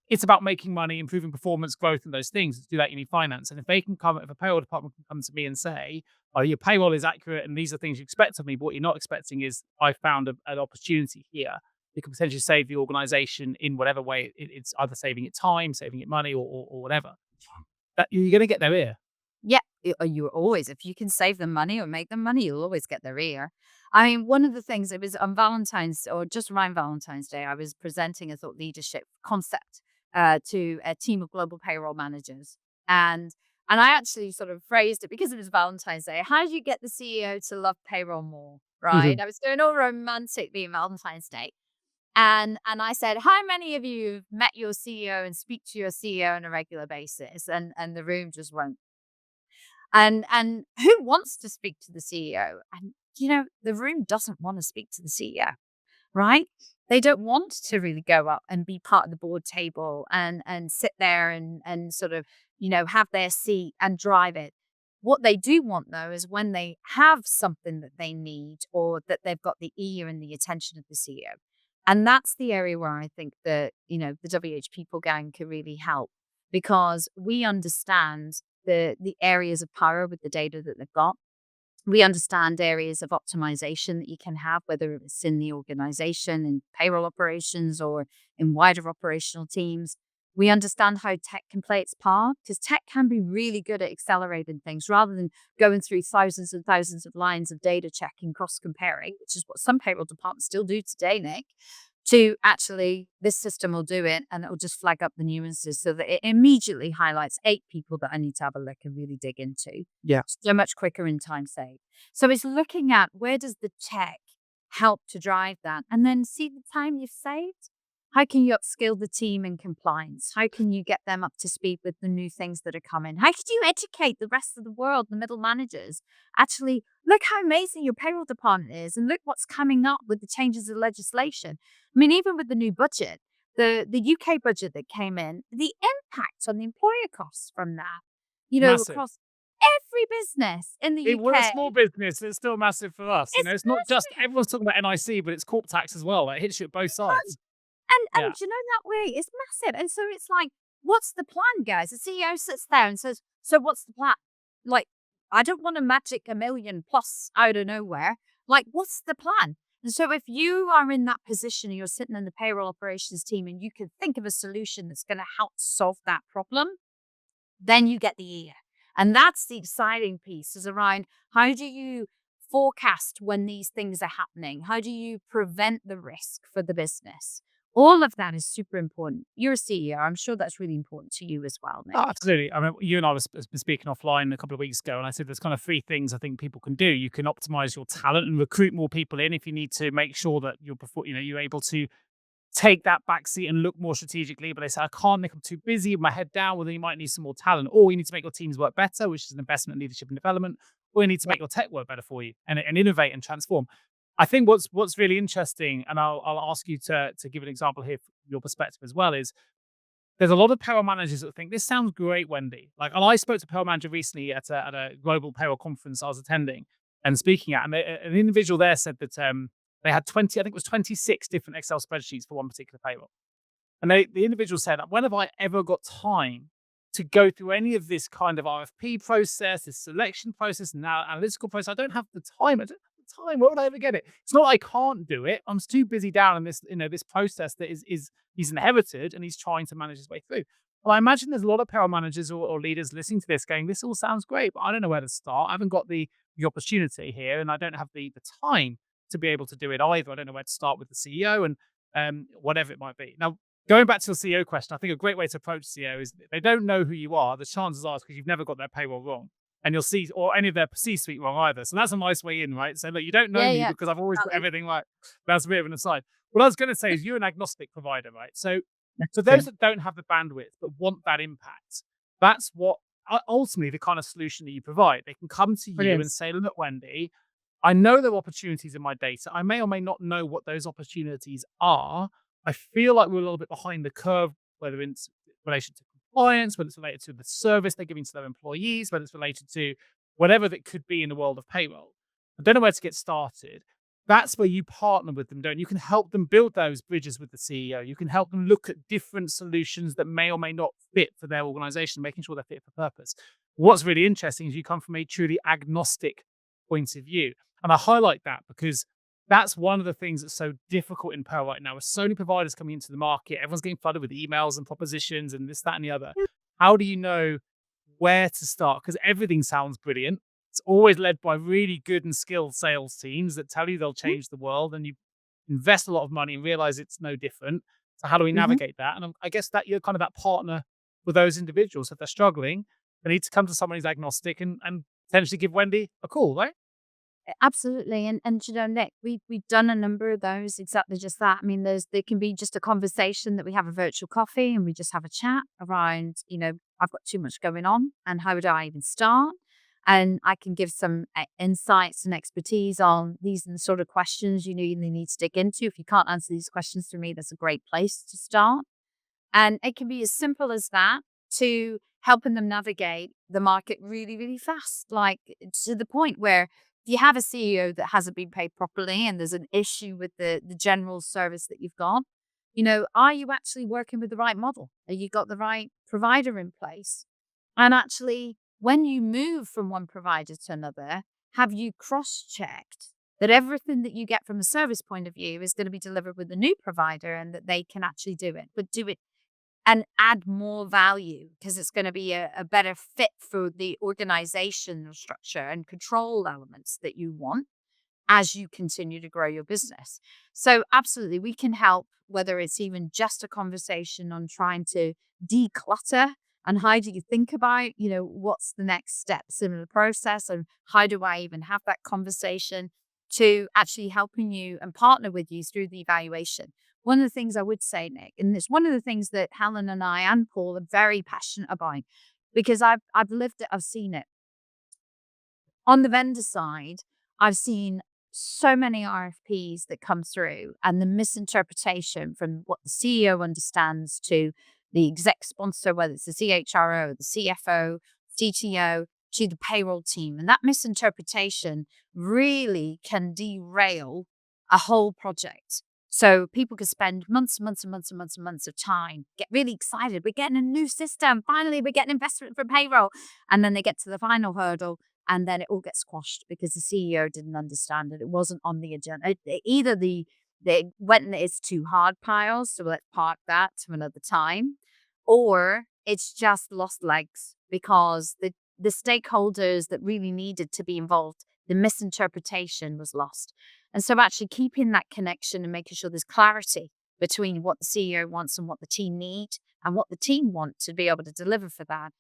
it's about making money, improving performance, growth, and those things. To do that, you need finance. And if a payroll department can come to me and say, "Oh, your payroll is accurate, and these are things you expect of me," but what you're not expecting is, I found an opportunity here that could potentially save the organization in whatever way it's either saving it time, saving it money, or whatever. That you're going to get their ear. yeah, you always, if you can save them money or make them money, you'll always get their ear. I mean, one of the things, it was on Valentine's or just around Valentine's Day, I was presenting a thought leadership concept to a team of global payroll managers. And I actually sort of phrased it because it was Valentine's Day. How do you get the CEO to love payroll more? Right. I was doing all romantic being Valentine's Day. And I said, how many of you have met your CEO and speak to your CEO on a regular basis? And the room just went. And who wants to speak to the CEO? And the room doesn't want to speak to the CEO, right? They don't want to really go up and be part of the board table and sit there and sort of, have their seat and drive it. What they do want, though, is when they have something that they need or that they've got the ear and the attention of the CEO. And that's the area where I think that, the WH People Gang can really help, because we understand the areas of power with the data that they've got. We understand areas of optimization that you can have, whether it's in the organization, in payroll operations, or in wider operational teams. We understand how tech can play its part, because tech can be really good at accelerating things rather than going through thousands and thousands of lines of data checking, cross comparing, which is what some payroll departments still do today, Nick. To actually, this system will do it and it will just flag up the nuances so that it immediately highlights 8 people that I need to have a look and really dig into. Yeah. So much quicker in time saved. So it's looking at, where does the tech help to drive that? And then see the time you've saved. How can you upskill the team in compliance? How can you get them up to speed with the new things that are coming? How could you educate the rest of the world, the middle managers? Actually, look how amazing your payroll department is, and look what's coming up with the changes of legislation. I mean, even with the new budget, the UK budget that came in, the impact on the employer costs from that, Massive. across every business in the We're a UK. small business. It's still massive for us. It's It's not just massive. everyone's talking about NIC, but it's corp tax as well. It hits you at both sides. And Yeah. that way it's massive. And so it's like, what's the plan, guys? The CEO sits there and says, so what's the plan? Like, I don't want to magic a million plus out of nowhere. Like, what's the plan? And so if you are in that position and you're sitting in the payroll operations team and you can think of a solution that's going to help solve that problem, then you get the ear. And that's the exciting piece, is around, how do you forecast when these things are happening? How do you prevent the risk for the business? All of that is super important. You're a CEO. I'm sure that's really important to you as well, Nick. Oh, absolutely. I mean, you and I was speaking offline a couple of weeks ago, and I said there's kind of 3 things I think people can do. You can optimize your talent and recruit more people in if you need to make sure that you're able to take that back seat and look more strategically. But they say, I can't, Nick, I'm too busy with my head down. Well, then you might need some more talent, or you need to make your teams work better, which is an investment in leadership and development, or you need to Yeah. make your tech work better for you and innovate and transform. I think what's really interesting, and I'll ask you to give an example here from your perspective as well, is there's a lot of payroll managers that think this sounds great, Wendy. Like, and I spoke to a payroll manager recently at a global payroll conference I was attending and speaking at, and an individual there said that they had 20, I think it was 26 different Excel spreadsheets for one particular payroll. And the individual said, when have I ever got time to go through any of this kind of RFP process, this selection process, and now analytical process? I don't have the time. I don't have the time. Where would I ever get it? It's not I can't do it. I'm too busy down in this, this process that is he's inherited and he's trying to manage his way through. Well, I imagine there's a lot of payroll managers or leaders listening to this going, this all sounds great, but I don't know where to start. I haven't got the the opportunity here, and I don't have the time to be able to do it either. I don't know where to start with the CEO and whatever it might be. Now, going back to the CEO question, I think a great way to approach CEO is they don't know who you are. The chances are because you've never got their payroll wrong, and you'll see or any of their C-suite wrong either. So that's a nice way in, right? So look, you don't know Yeah, me yeah. because I've always got Exactly. everything right. That's a bit of an aside. What I was going to say is you're an agnostic provider, right? So That's those true. that don't have the bandwidth but want that impact, that's what ultimately the kind of solution that you provide. They can come to you and Brilliant. say, look, Wendy, I know there are opportunities in my data. I may or may not know what those opportunities are. I feel like we're a little bit behind the curve, whether it's in relation to compliance, whether it's related to the service they're giving to their employees, whether it's related to whatever that could be in the world of payroll. I don't know where to get started. That's where you partner with them, don't you? You can help them build those bridges with the CEO. You can help them look at different solutions that may or may not fit for their organization, making sure they're fit for purpose. What's really interesting is you come from a truly agnostic point of view. And I highlight that because that's one of the things that's so difficult in payroll right now. With so many providers coming into the market, everyone's getting flooded with emails and propositions and this, that, and the other. How do you know where to start? Because everything sounds brilliant. It's always led by really good and skilled sales teams that tell you they'll change the world, and you invest a lot of money and realize it's no different. So how do we Mhm. navigate that? And I guess that you're kind of that partner with those individuals. If they're struggling, they need to come to someone who's agnostic and potentially give Wendy a call, right? Absolutely, and Nick, we've done a number of those, exactly just that. I mean, there can be just a conversation that we have a virtual coffee and we just have a chat around, I've got too much going on and how do I even start? And I can give some insights and expertise on these and the sort of questions you need to dig into. If you can't answer these questions for me, that's a great place to start. And it can be as simple as that to helping them navigate the market really, really fast. Like to the point where if you have a CEO that hasn't been paid properly and there's an issue with the general service that you've got, are you actually working with the right model? Have you got the right provider in place? And actually, when you move from one provider to another, have you cross checked that everything that you get from a service point of view is going to be delivered with the new provider and that they can actually do it, but do it and add more value because it's going to be a better fit for the organizational structure and control elements that you want as you continue to grow your business. So, absolutely, we can help, whether it's even just a conversation on trying to declutter and how do you think about, what's the next steps in the process and how do I even have that conversation to actually helping you and partner with you through the evaluation. One of the things I would say, Nick, and it's one of the things that Helen and I and Paul are very passionate about because I've lived it, I've seen it. On the vendor side, I've seen so many RFPs that come through and the misinterpretation from what the CEO understands to the exec sponsor, whether it's the CHRO, the CFO, CTO, to the payroll team. And that misinterpretation really can derail a whole project. So people could spend months and months and months and months and months of time, get really excited. We're getting a new system. Finally, we're getting investment from payroll. And then they get to the final hurdle and then it all gets squashed because the CEO didn't understand it. It wasn't on the agenda. Either they went in it's too hard piles, so let's park that to another time, or it's just lost legs because the stakeholders that really needed to be involved, the misinterpretation was lost. And so actually keeping that connection and making sure there's clarity between what the CEO wants and what the team need and what the team want to be able to deliver for that.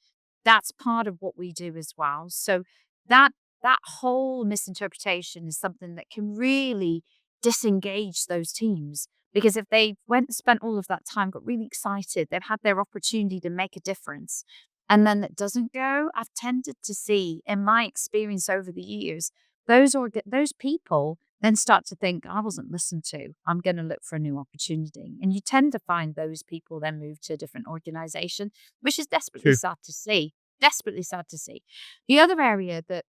That's part of what we do as well. So that that whole misinterpretation is something that can really disengage those teams because if they went and spent all of that time, got really excited, they've had their opportunity to make a difference, and then it doesn't go. I've tended to see, in my experience over the years, those people then start to think, I wasn't listened to. I'm going to look for a new opportunity. And you tend to find those people then move to a different organization, which is desperately True. sad to see. Desperately sad to see. The other area that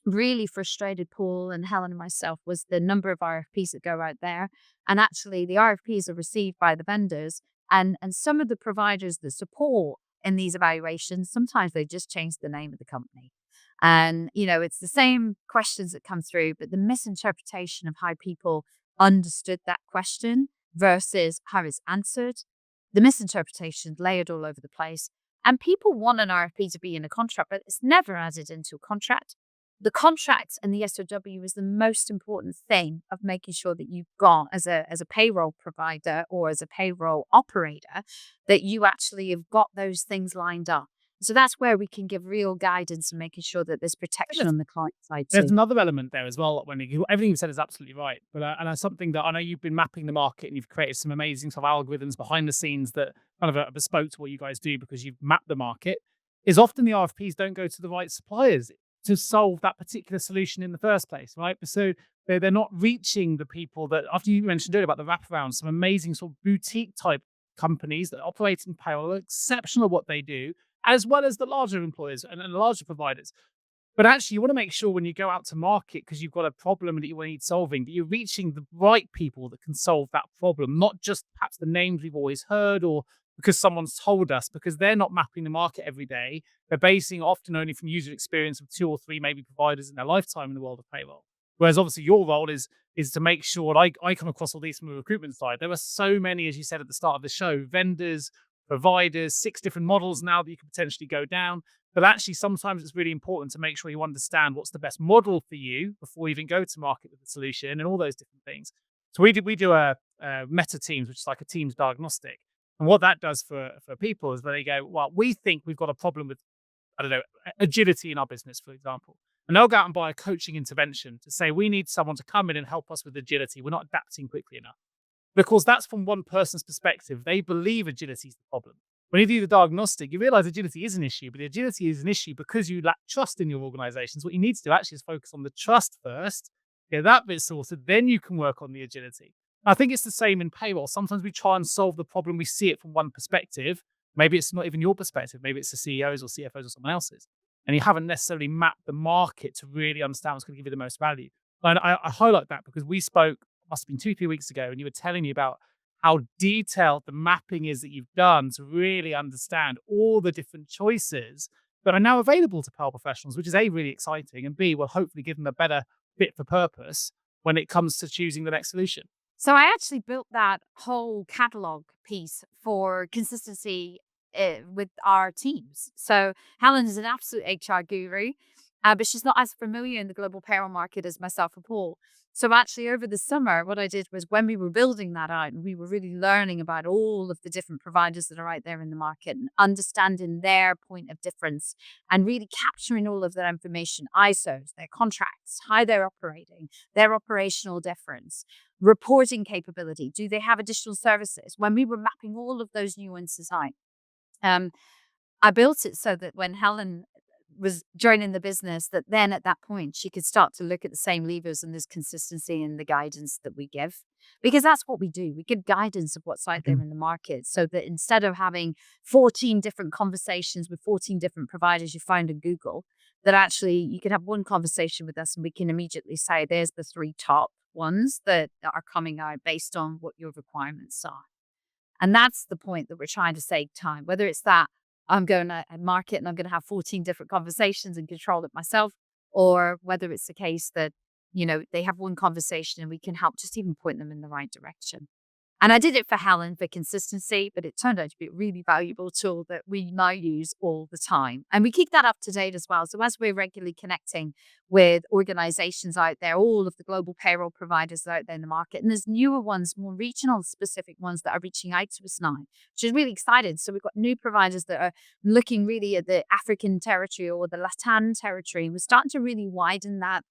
really frustrated Paul and Helen and myself was the number of RFPs that go out there. And actually, the RFPs are received by the vendors and some of the providers that support in these evaluations, sometimes they just change the name of the company. And, it's the same questions that come through, but the misinterpretation of how people understood that question versus how it's answered, the misinterpretation layered all over the place. And people want an RFP to be in a contract, but it's never added into a contract. the contracts and the SOW is the most important thing of making sure that you've got as a payroll provider or as a payroll operator, that you actually have got those things lined up. So that's where we can give real guidance and making sure that there's protection on the client side There's too. another element there as well, when everything you've said is absolutely right. But and that's something that I know you've been mapping the market and you've created some amazing sort of algorithms behind the scenes that kind of are bespoke to what you guys do because you've mapped the market. Is often the RFPs don't go to the right suppliers to solve that particular solution in the first place, right? So they're not reaching the people that, after you mentioned earlier about the wraparound, some amazing sort of boutique type companies that operate in payroll are exceptional at what they do, as well as the larger employers and larger providers. But actually, you want to make sure when you go out to market, because you've got a problem that you need solving, that you're reaching the right people that can solve that problem, not just perhaps the names we've always heard or because someone's told us, because they're not mapping the market every day. They're basing often only from user experience of 2 or 3 maybe providers in their lifetime in the world of payroll. Whereas obviously your role is to make sure, and I come across all these from the recruitment side. There are so many, as you said at the start of the show, vendors, providers, 6 different models now that you could potentially go down. But actually, sometimes it's really important to make sure you understand what's the best model for you before you even go to market with the solution and all those different things. So we do a meta teams, which is like a teams diagnostic. And what that does for people is they go, well, we think we've got a problem with, I don't know, agility in our business, for example. And they'll go out and buy a coaching intervention to say, we need someone to come in and help us with agility. We're not adapting quickly enough. Because that's from one person's perspective. They believe agility is the problem. When you do the diagnostic, you realize agility is an issue, but agility is an issue because you lack trust in your organizations. What you need to do actually is focus on the trust first, get that bit sorted, then you can work on the agility. I think it's the same in payroll. Sometimes we try and solve the problem, we see it from one perspective. Maybe it's not even your perspective. Maybe it's the CEOs or CFOs or someone else's. And you haven't necessarily mapped the market to really understand what's going to give you the most value. And I highlight that because we spoke, must have been 2-3 weeks ago, and you were telling me about how detailed the mapping is that you've done to really understand all the different choices that are now available to payroll professionals, which is A, really exciting, and B, will hopefully give them a better fit for purpose when it comes to choosing the next solution. So I actually built that whole catalog piece for consistency with our teams. So Helen is an absolute HR guru, but she's not as familiar in the global payroll market as myself or Paul. So actually over the summer, what I did was when we were building that out, and we were really learning about all of the different providers that are out there in the market and understanding their point of difference and really capturing all of that information, ISOs, their contracts, how they're operating, their operational difference, reporting capability. Do they have additional services? When we were mapping all of those nuances out, I built it so that when Helen was joining the business, that then at that point she could start to look at the same levers and there's consistency in the guidance that we give, because that's what we do. We give guidance of what's out there in the market, so that instead of having 14 different conversations with 14 different providers you find in Google, that actually you can have one conversation with us and we can immediately say, there's the 3 top ones that are coming out based on what your requirements are. And that's the point that we're trying to save time, whether it's that I'm going to market and I'm going to have 14 different conversations and control it myself, or whether it's the case that, they have one conversation and we can help just even point them in the right direction. And I did it for Helen for consistency, but it turned out to be a really valuable tool that we now use all the time. And we keep that up to date as well. So as we're regularly connecting with organizations out there, all of the global payroll providers out there in the market, and there's newer ones, more regional specific ones that are reaching out to us now, which is really exciting. So we've got new providers that are looking really at the African territory or the Latin territory. And we're starting to really widen that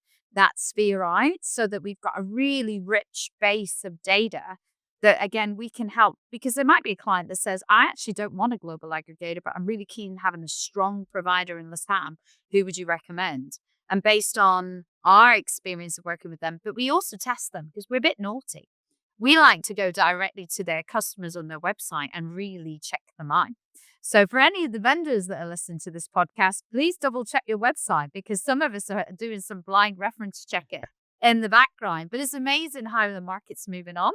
sphere out so that we've got a really rich base of data that, again, we can help, because there might be a client that says, I actually don't want a global aggregator, but I'm really keen having a strong provider in LATAM. Who would you recommend? And based on our experience of working with them, but we also test them because we're a bit naughty. We like to go directly to their customers on their website and really check them out. So for any of the vendors that are listening to this podcast, please double check your website, because some of us are doing some blind reference checking in the background. But it's amazing how the market's moving on.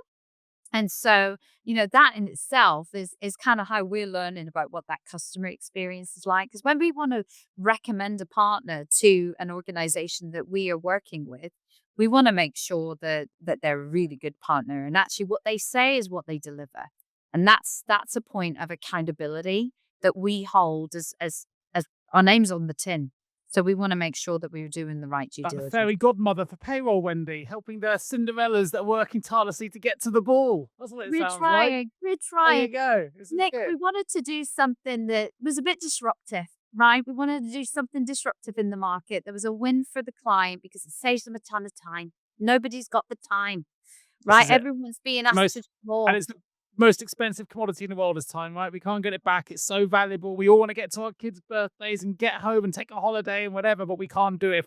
And so, that in itself is kind of how we're learning about what that customer experience is like. Because when we want to recommend a partner to an organization that we are working with, we want to make sure that they're a really good partner. And actually what they say is what they deliver. And that's a point of accountability that we hold as our name's on the tin. So we want to make sure that we're doing the right due Like the diligence. fairy godmother for payroll, Wendy, helping the Cinderellas that are working tirelessly to get to the ball. That's what it We're sounds like. trying. We're There trying. you go. This is Nick, good. we wanted to do something that was a bit disruptive, right? We wanted to do something disruptive in the market. There was a win for the client because it saves them a ton of time. Nobody's got the time, This right? is it. Everyone's being asked Most- to do more. And it's the most expensive commodity in the world this time, right? We can't get it back. It's so valuable. We all want to get to our kids' birthdays and get home and take a holiday and whatever, but we can't do it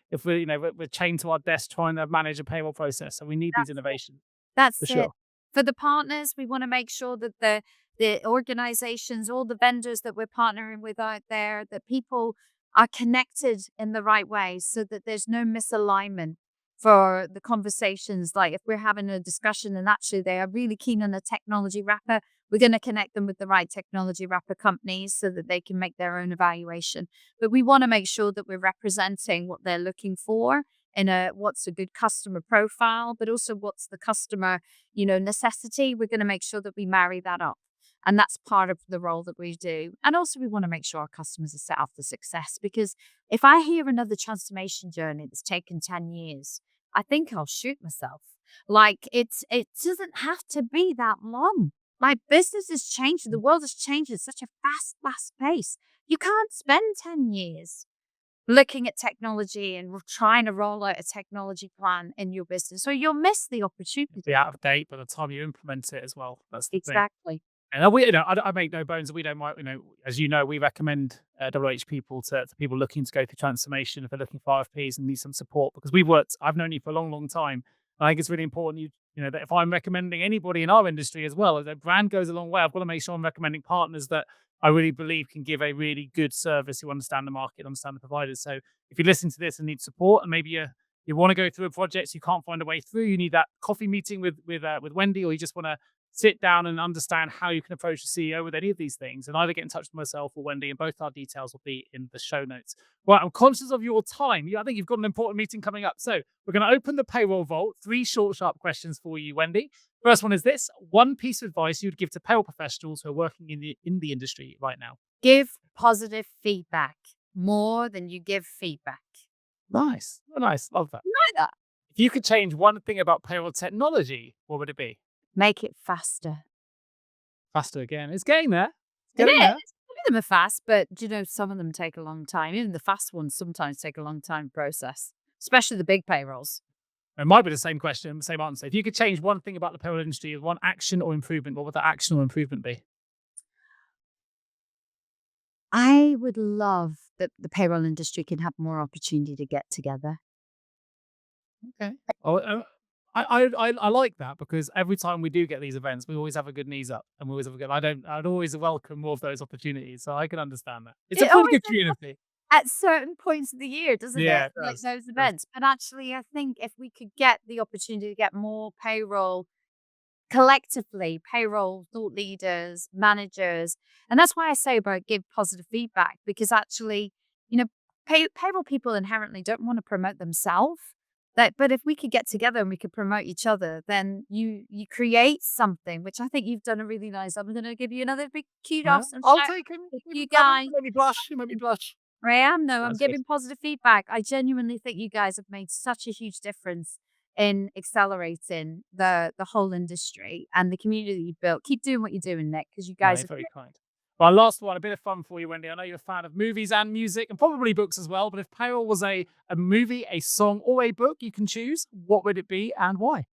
if we're chained to our desk trying to manage a payroll process. So we need these That's it. innovations That's for it. sure. For the partners, we want to make sure that the organizations, all the vendors that we're partnering with out there, that people are connected in the right way so that there's no misalignment for the conversations. Like if we're having a discussion and actually they are really keen on a technology wrapper, we're going to connect them with the right technology wrapper companies so that they can make their own evaluation. But we want to make sure that we're representing what they're looking for in what's a good customer profile, but also what's the customer necessity. We're going to make sure that we marry that up. And that's part of the role that we do. And also we want to make sure our customers are set up for success, because if I hear another transformation journey that's taken 10 years, I think I'll shoot myself. Like it doesn't have to be that long. Like business has changed. The world has changed at such a fast pace. You can't spend 10 years looking at technology and trying to roll out a technology plan in your business, or you'll miss the opportunity. Be out of date by the time you implement it as well. That's the thing. Exactly. And we, I make no bones that we don't mind. As you know, we recommend WH people to people looking to go through transformation if they're looking for RFPs and need some support, because I've known you for a long, long time. And I think it's really important, that if I'm recommending anybody in our industry as well, as a brand goes a long way, I've got to make sure I'm recommending partners that I really believe can give a really good service, who understand the market, understand the providers. So if you listen to this and need support, and maybe you want to go through a project, you can't find a way through, you need that coffee meeting with Wendy, or you just want to sit down and understand how you can approach the CEO with any of these things, and either get in touch with myself or Wendy, and both our details will be in the show notes. Right, I'm conscious of your time. I think you've got an important meeting coming up. So we're going to open the payroll vault. 3 short, sharp questions for you, Wendy. First one is this: one piece of advice you would give to payroll professionals who are working in the industry right now. Give positive feedback more than you give feedback. Nice. Oh, nice. Love that. Like that. If you could change one thing about payroll technology, what would it be? Make it faster. Faster again. It's getting there. It Getting is. there. Some of them are fast, but some of them take a long time. Even the fast ones sometimes take a long time to process, especially the big payrolls. It might be the same question, same answer. If you could change one thing about the payroll industry, one action or improvement, what would that action or improvement be? I would love that the payroll industry can have more opportunity to get together. Okay. Oh, I like that, because every time we do get these events, we always have a good knees up, and we always have a good. I'd always welcome more of those opportunities, so I can understand that. It's a It pretty always good ends community. at certain points of the year, doesn't Yeah, it? it Like does. those events. But actually, I think if we could get the opportunity to get more payroll collectively, payroll thought leaders, managers, and that's why I say about give positive feedback, because actually, payroll people inherently don't want to promote themselves. But if we could get together and we could promote each other, then you create something, which I think you've done a really nice. I'm going to give you another big kudos and I'll shout take him. out to you guys. You made me blush. You made me blush. I am. No, I'm That's good. giving positive feedback. I genuinely think you guys have made such a huge difference in accelerating the whole industry and the community that you've built. Keep doing what you're doing, Nick, because you No, guys you're have very kind. Well, last one, a bit of fun for you, Wendy. I know you're a fan of movies and music, and probably books as well. But if payroll was a movie, a song, or a book you can choose, what would it be and why?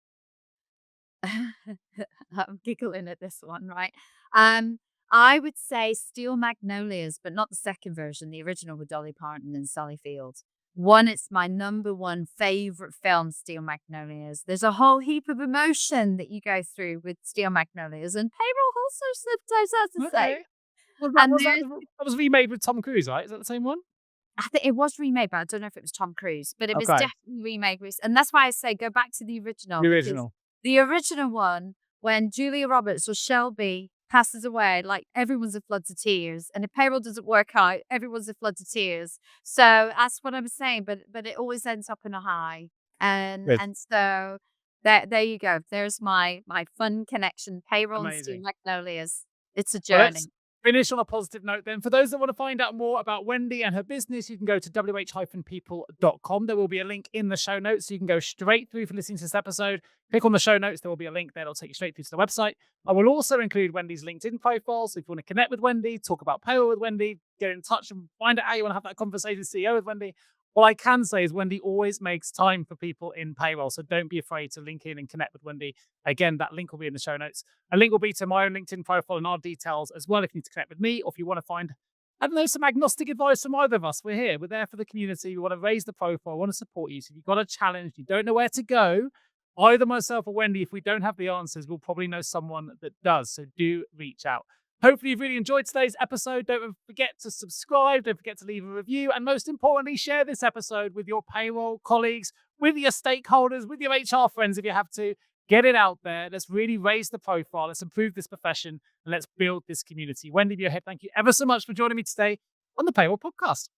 I'm giggling at this one, right? I would say Steel Magnolias, but not the second version, the original with Dolly Parton and Sally Field. One, it's my number one favorite film, Steel Magnolias. There's a whole heap of emotion that you go through with Steel Magnolias, and payroll also sometimes has the same. That was remade with Tom Cruise, right? Is that the same one? I think it was remade, but I don't know if it was Tom Cruise, but it was Okay. definitely remade. And that's why I say go back to the original. The because original. The original one, when Julia Roberts or Shelby passes away, like everyone's in floods of tears. And if payroll doesn't work out, everyone's in floods of tears. So that's what I'm saying. But it always ends up in a high. Good. And so there you go. There's my fun connection. Payroll and Steel Amazing. Magnolias. It's a Well, journey. Finish on a positive note then. For those that want to find out more about Wendy and her business, you can go to wh-people.com. There will be a link in the show notes, so you can go straight through for listening to this episode. Click on the show notes. There will be a link there. It'll take you straight through to the website. I will also include Wendy's LinkedIn profile. So if you want to connect with Wendy, talk about payroll with Wendy, get in touch and find out how you want to have that conversation with CEO with Wendy. What I can say is Wendy always makes time for people in payroll. So don't be afraid to link in and connect with Wendy. Again, that link will be in the show notes. A link will be to my own LinkedIn profile and our details as well if you need to connect with me, or if you want to find, I don't know, some agnostic advice from either of us. We're here. We're there for the community. We want to raise the profile. We want to support you. So if you've got a challenge, you don't know where to go, either myself or Wendy, if we don't have the answers, we'll probably know someone that does. So do reach out. Hopefully you've really enjoyed today's episode. Don't forget to subscribe. Don't forget to leave a review. And most importantly, share this episode with your payroll colleagues, with your stakeholders, with your HR friends if you have to. Get it out there. Let's really raise the profile. Let's improve this profession and let's build this community. Wendy Muirhead, thank you ever so much for joining me today on the Payroll Podcast.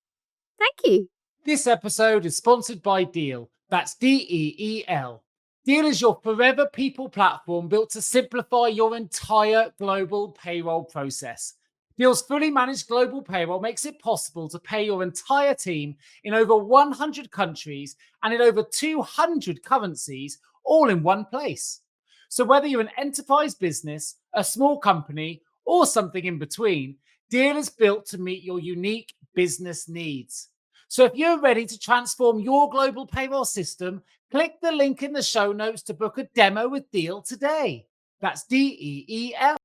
Thank you. This episode is sponsored by Deel. That's Deel. Deel is your forever people platform built to simplify your entire global payroll process. Deel's fully managed global payroll makes it possible to pay your entire team in over 100 countries and in over 200 currencies, all in one place. So whether you're an enterprise business, a small company, or something in between, Deel is built to meet your unique business needs. So if you're ready to transform your global payroll system, click the link in the show notes to book a demo with Deel today. That's Deel.